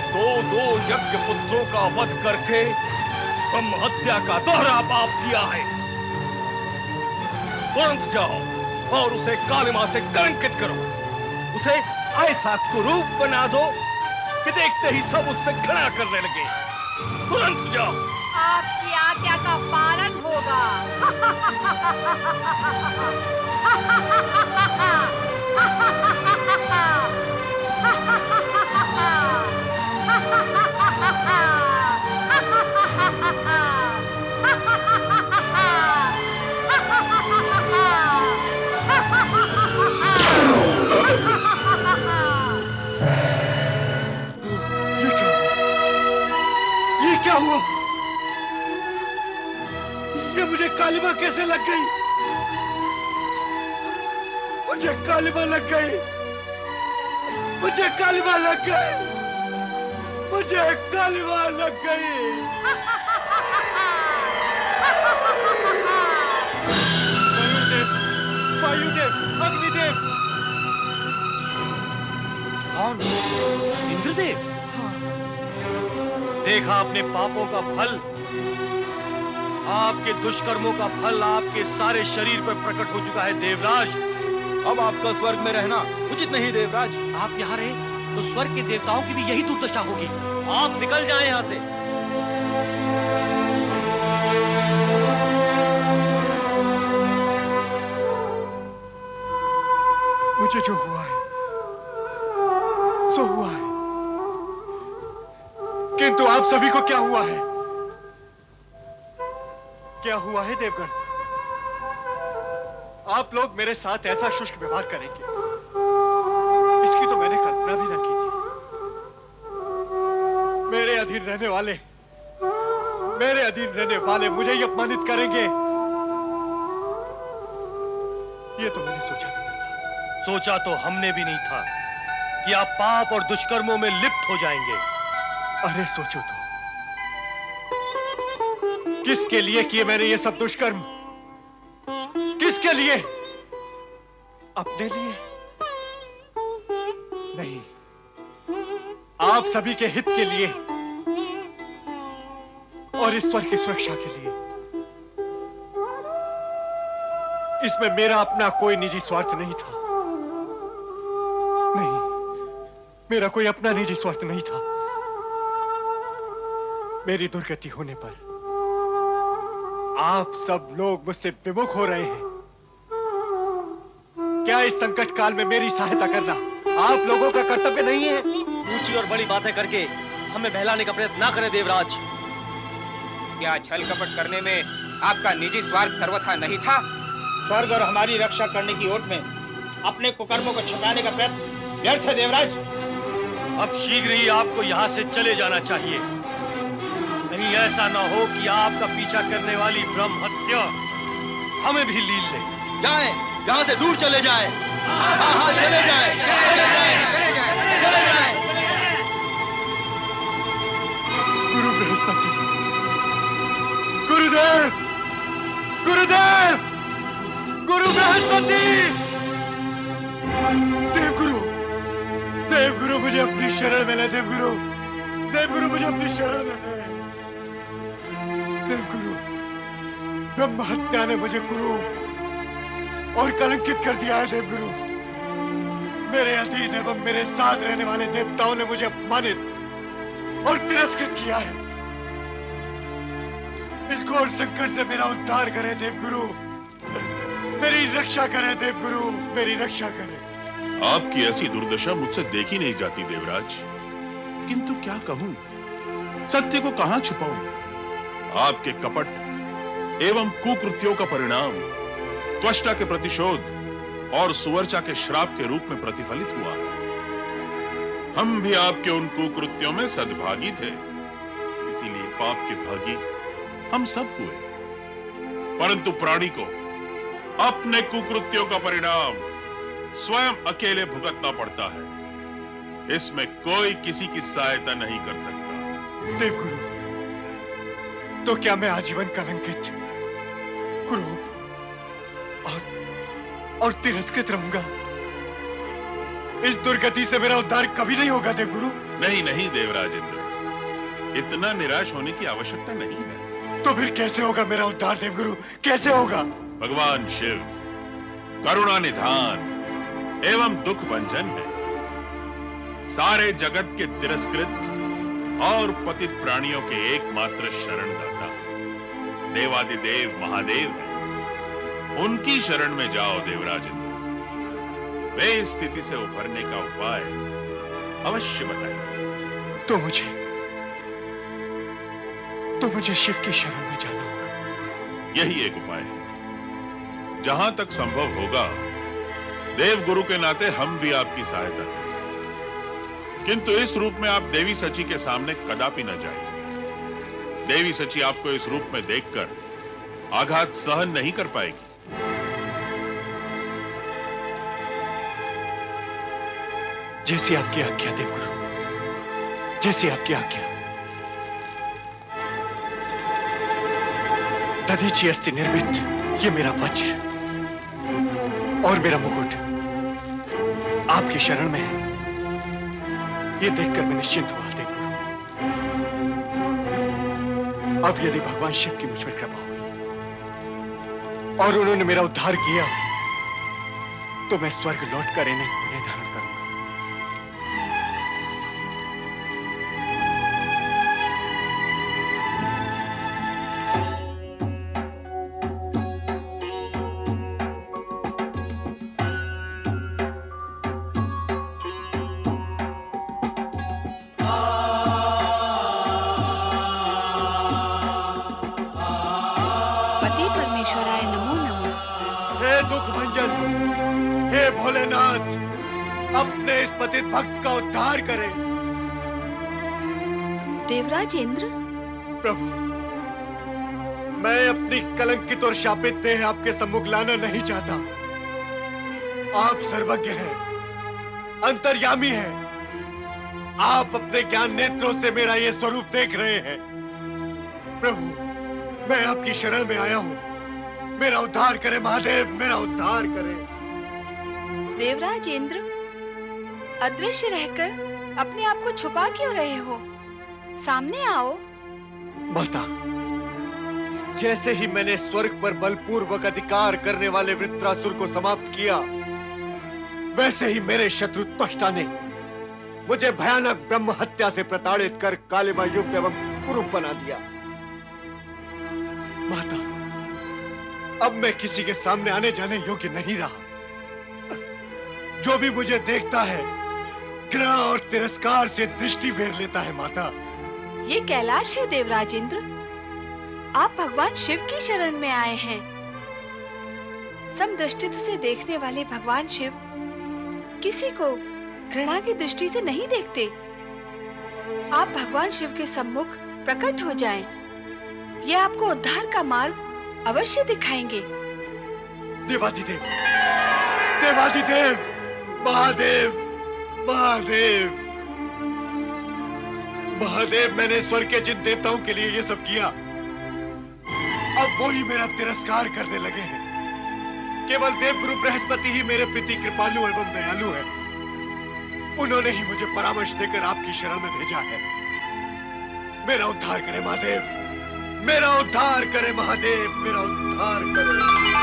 दो दो यज्ञ पुत्रों का वध करके ब्रह्म हत्या का दोहरा पाप किया है। तुरंत जाओ और उसे कालिमा से कलंकित करो। उसे ऐसा कुरूप बना दो कि देखते ही सब उससे घृणा करने लगे। तुरंत जाओ। आपकी आज्ञा का पालन होगा। ये क्या हुआ? ये मुझे कालिमा कैसे लग गई? मुझे कालिमा लग गई। मुझे कालिमा लग गई। मुझे कालिमा लग गई। वायुदेव, अग्निदेव। कौन? इंद्रदेव? देखा अपने पापों का फल। आपके दुष्कर्मों का फल आपके सारे शरीर पर प्रकट हो चुका है देवराज। अब आपका स्वर्ग में रहना उचित नहीं देवराज। आप यहाँ रहे तो स्वर्ग के देवताओं की भी यही दुर्दशा होगी। आप निकल जाएं यहाँ से। मुझे जो हुआ है सो हुआ है, किंतु आप सभी को क्या हुआ है? क्या हुआ है देवगण? आप लोग मेरे साथ ऐसा शुष्क व्यवहार करेंगे, इसकी तो मैंने कल्पना भी ना की थी। मेरे अधीन रहने वाले मुझे ही अपमानित करेंगे, ये तो मैंने सोचा भी नहीं था। सोचा तो हमने भी नहीं था कि आप पाप और दुष्कर्मों में लिप्त हो जाएंगे। अरे सोचो तो, किसके लिए किए मैंने ये सब दुष्कर्म? किसके लिए? अपने लिए? नहीं, आप सभी के हित के लिए और ईश्वर की सुरक्षा के लिए। इसमें मेरा अपना कोई निजी स्वार्थ नहीं था। नहीं, मेरा कोई अपना निजी स्वार्थ नहीं था। मेरी दुर्गति होने पर आप सब लोग मुझसे विमुख हो रहे हैं। क्या इस संकट काल में मेरी सहायता करना आप लोगों का कर्तव्य नहीं है? ऊंची और बड़ी बातें करके हमें बहलाने का प्रयत्न ना करें देवराज। क्या छल कपट करने में आपका निजी स्वार्थ सर्वथा नहीं था? स्वर्ग और हमारी रक्षा करने की ओट में अपने कुकर्मों को छिपाने का प्रयत्न व्यर्थ है देवराज। अब शीघ्र ही आपको यहाँ से चले जाना चाहिए। कहीं ऐसा ना हो कि आपका पीछा करने वाली ब्रह्म हत्या हमें भी लील ले। जाएं, यहाँ से दूर चले जाएं। हाँ, चले जाएं, चले जाएं, चले जाएं, चले जाएं। गुरु बृहस्पति, गुरुदेव, गुरुदेव, गुरु बृहस्पति, देवगुरु मुझे अपनी शरण में ले। देवगुरु मुझे अपनी शरण में ले। देवगुरु, ब्रह्म हत्या ने मुझे कुरूप और कलंकित कर दिया है। देवगुरु, मेरे अधीन एवं मेरे साथ रहने वाले देवताओं ने मुझे अपमानित और तिरस्कृत किया है। इस घोर संकट से मेरा उद्धार करे देवगुरु। मेरी रक्षा करे देवगुरु, मेरी रक्षा करे। आपकी ऐसी दुर्दशा मुझसे देखी नहीं जाती देवराज, किंतु क्या कहूं, सत्य को कहां छुपाऊं। आपके कपट एवं कुकृत्यों का परिणाम त्वष्टा के प्रतिशोध और सुवर्चा के श्राप के रूप में प्रतिफलित हुआ है। हम भी आपके उन कुकृत्यों में सद्भागी थे, इसीलिए पाप के भागी हम सब हुए। परंतु प्राणी को अपने कुकृत्यों का परिणाम स्वयं अकेले भुगतना पड़ता है। इसमें कोई किसी की सहायता नहीं कर सकता। देवगुरु, तो क्या मैं आजीवन कलंकित, कुरूप और तिरस्कृत रहूंगा? इस दुर्गति से मेरा उद्धार कभी नहीं होगा देवगुरु। नहीं नहीं देवराज इंद्र, इतना निराश होने की आवश्यकता नहीं है। तो फिर कैसे होगा मेरा उद्धार देवगुरु, कैसे होगा? भगवान शिव करुणा निधान एवं दुख भंजन है। सारे जगत के तिरस्कृत और पतित प्राणियों के एकमात्र शरणदाता देवादिदेव महादेव है। उनकी शरण में जाओ देवराज इंद्र। वे इस स्थिति से उभरने का उपाय अवश्य बताएंगे। तो मुझे शिव की शरण में जाना होगा। यही एक उपाय है। जहां तक संभव होगा देव गुरु के नाते हम भी आपकी सहायता करें, किंतु इस रूप में आप देवी सची के सामने कदापि न जाइए। देवी सची आपको इस रूप में देखकर आघात सहन नहीं कर पाएगी। जैसी आपकी आज्ञा देवगुरु, जैसी आपकी आज्ञा। दधीचि अस्ति निर्मित ये मेरा वज्र और मेरा मुकुट आपकी शरण में है, ये देखकर मैं निश्चिंत हुआ देवगुरु। अब यदि भगवान शिव की मुझ पर कृपा हुई और उन्होंने मेरा उद्धार किया, तो मैं स्वर्ग लौटकर इन्हें पुण्य धारण करूंगा। पति परमेश्वराय नमो नमः। हे दुख भंजन, हे भोलेनाथ, अपने इस पतित भक्त का उद्धार करें। देवराज इंद्र, प्रभु, मैं अपनी कलंकित और शापित देह आपके सम्मुख लाना नहीं चाहता। आप सर्वज्ञ हैं, अंतर्यामी हैं। आप अपने ज्ञान नेत्रों से मेरा ये स्वरूप देख रहे हैं। प्रभु, मैं आपकी शरण में आया हूं। मेरा उद्धार करे महादेव, मेरा उद्धार करे। देवराज इंद्र, अदृश्य रहकर अपने आप को छुपा क्यों रहे हो? सामने आओ। माता, जैसे ही मैंने स्वर्ग पर बलपूर्वक अधिकार करने वाले वृत्रासुर को समाप्त किया, वैसे ही मेरे शत्रु त्वष्टा ने मुझे भयानक ब्रह्म हत्या से प्रताड़ित कर कालिमा युक्त एवं कुरूप बना दिया। माता, अब मैं किसी के सामने आने जाने योग्य नहीं रहा। जो भी मुझे देखता है, घृणा और तिरस्कार से दृष्टि फेर लेता है। माता, ये कैलाश है देवराज इंद्र। आप भगवान शिव की शरण में आए हैं। समदृष्टि से देखने वाले भगवान शिव किसी को घृणा की दृष्टि से नहीं देखते। आप भगवान शिव के सम्मुख प्रकट हो जाएं। ये आपको उद्धार का मार्ग अवश्य दिखाएंगे। देवादिदेव, देवादिदेव, महादेव, महादेव, महादेव, मैंने स्वर्ग के जिन देवताओं के लिए ये सब किया, अब वो ही मेरा तिरस्कार करने लगे हैं। केवल देवगुरु बृहस्पति ही मेरे प्रति कृपालु एवं दयालु है। उन्होंने ही मुझे परामर्श देकर आपकी शरण में भेजा है। मेरा उद्धार करे महादेव, मेरा उद्धार करे महादेव, मेरा उद्धार करे।